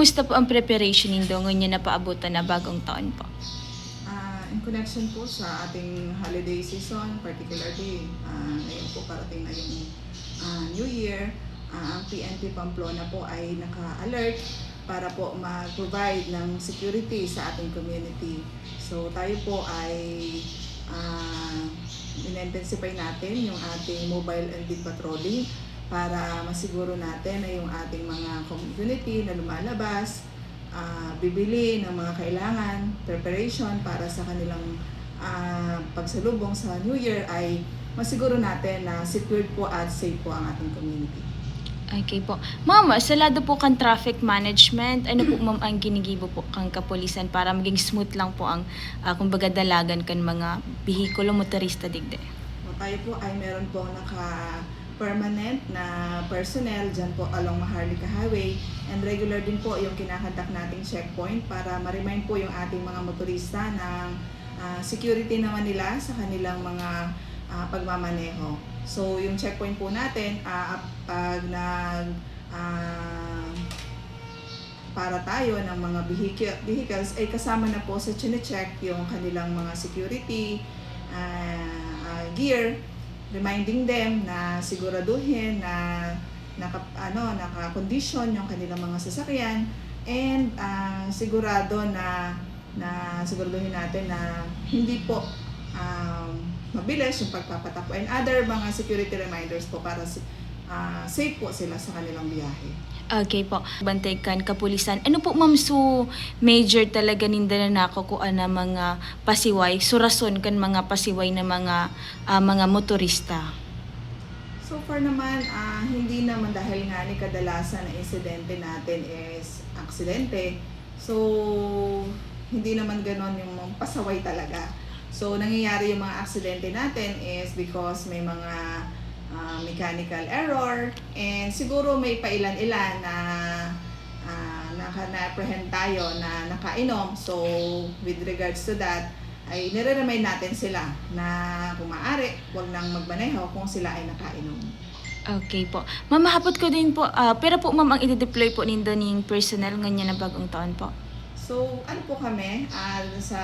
kumusta po ang preparation nindo ngayon na paabutan na bagong taon po? In connection po sa ating holiday season, particularly ngayon po parating na yung New Year, ang PNP Pamplona po ay naka-alert para po mag-provide ng security sa ating community. So tayo po ay in-intensify natin yung ating mobile and beat patrolling para masiguro natin na yung ating mga community na lumalabas, bibili ng mga kailangan, preparation para sa kanilang pagsalubong sa New Year ay masiguro natin na secured po at safe po ang ating community. Okay po. Ma'am, sa lado po kang traffic management, ano po ma'am ang ginigibo po kang kapulisan para maging smooth lang po ang kumbaga dalagan kan mga bihikulo motorista digde? Tayo po ay meron po permanent na personnel dyan po along Maharlika Highway, and regular din po yung kinakontak nating checkpoint para ma-remind po yung ating mga motorista ng security naman nila sa kanilang mga pagmamaneho. So yung checkpoint po natin, pag para tayo ng mga vehicles ay kasama na po sa chine-check yung kanilang mga security gear, reminding them na siguraduhin na naka-condition yung kanilang mga sasakyan, and siguraduhin natin na hindi po mabilis yung pagpapatakbo, and other mga security reminders po para safe po sila sa kanilang biyahe. Okay po. Bantay kan kapulisan. Ano po ma'am so major talaga ninda na nakukuha na mga pasiway, so rason kan mga pasiway na mga motorista? So far naman, hindi naman, dahil nga ni kadalasan na insidente natin is aksidente. So hindi naman ganon yung pasaway talaga. So nangyayari yung mga aksidente natin is because may mga mechanical error, and siguro may pailan-ilan na na-apprehend tayo na nakainom. So with regards to that, ay nire-remind natin sila na kung maaari, huwag nang magmaneho kung sila ay nakainom. Okay po. Ma'am, mahapot ko din po, pero po ma'am ang i-deploy po nindo ning personnel ngayon na bagong taon po? So ano po kami, sa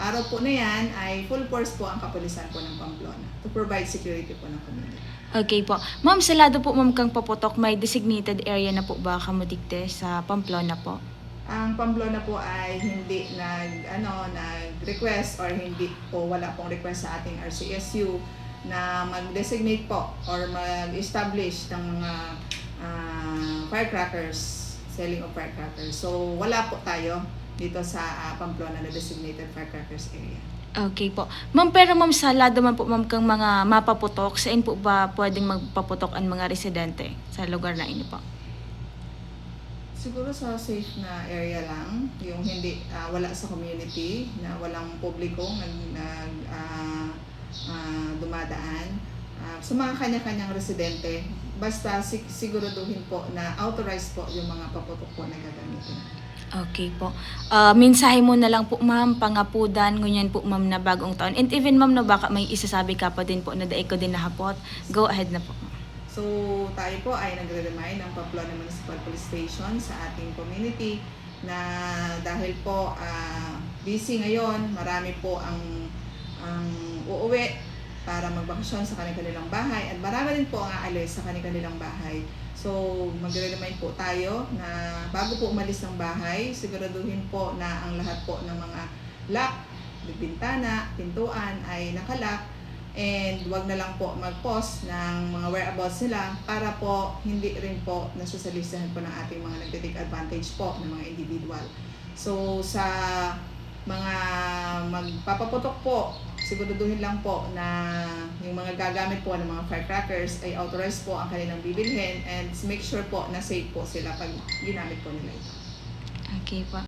araw po na yan ay full force po ang kapulisan po ng Pamplona to provide security po ng community. Okay po. Ma'am, sa lado po ma'am kang paputok, may designated area na po ba kamudikte sa Pamplona po? Ang Pamplona po ay hindi nag-request, or hindi po, wala pong request sa ating RCSU na mag-designate po or mag-establish ng mga firecrackers, selling of firecrackers. So wala po tayo dito sa Pamplona na designated firecrackers area. Okay po. Ma'am, pero ma'am sa lado man po ma'am kang mga mapaputok, saan po ba pwedeng magpaputok ang mga residente sa lugar na ini po? Siguro sa safe na area lang, yung hindi wala sa community, na walang publiko dumadaan, sa mga kanya-kanyang residente, basta siguraduhin po na authorized po yung mga paputok po na gagamitin. Okay po. Mensahe mo na lang po ma'am, pangapudan, ngunyan po ma'am na bagong taon. And even ma'am na baka may isasabi ka pa din po na daig ko din nahapot. Go ahead na po. So tayo po ay nagre-remind ng Pamplona Municipal Police Station sa ating community na dahil po busy ngayon, marami po ang uuwi para magbakasyon sa kanilang bahay, at marami din po ang aalis sa kanilang bahay. So magre-remind po tayo na bago po umalis ng bahay, siguraduhin po na ang lahat po ng mga lock, bintana, pintuan ay nakalock, and wag na lang po mag-post ng mga whereabouts nila para po hindi rin po nasusalisahan po ng ating mga nagte-take advantage po ng mga individual. So sa mga magpapaputok po, siguraduhin lang po na yung mga gagamit po ng mga firecrackers ay authorized po ang kanilang bibilhin, and make sure po na safe po sila pag ginamit po nila ito. Okay po.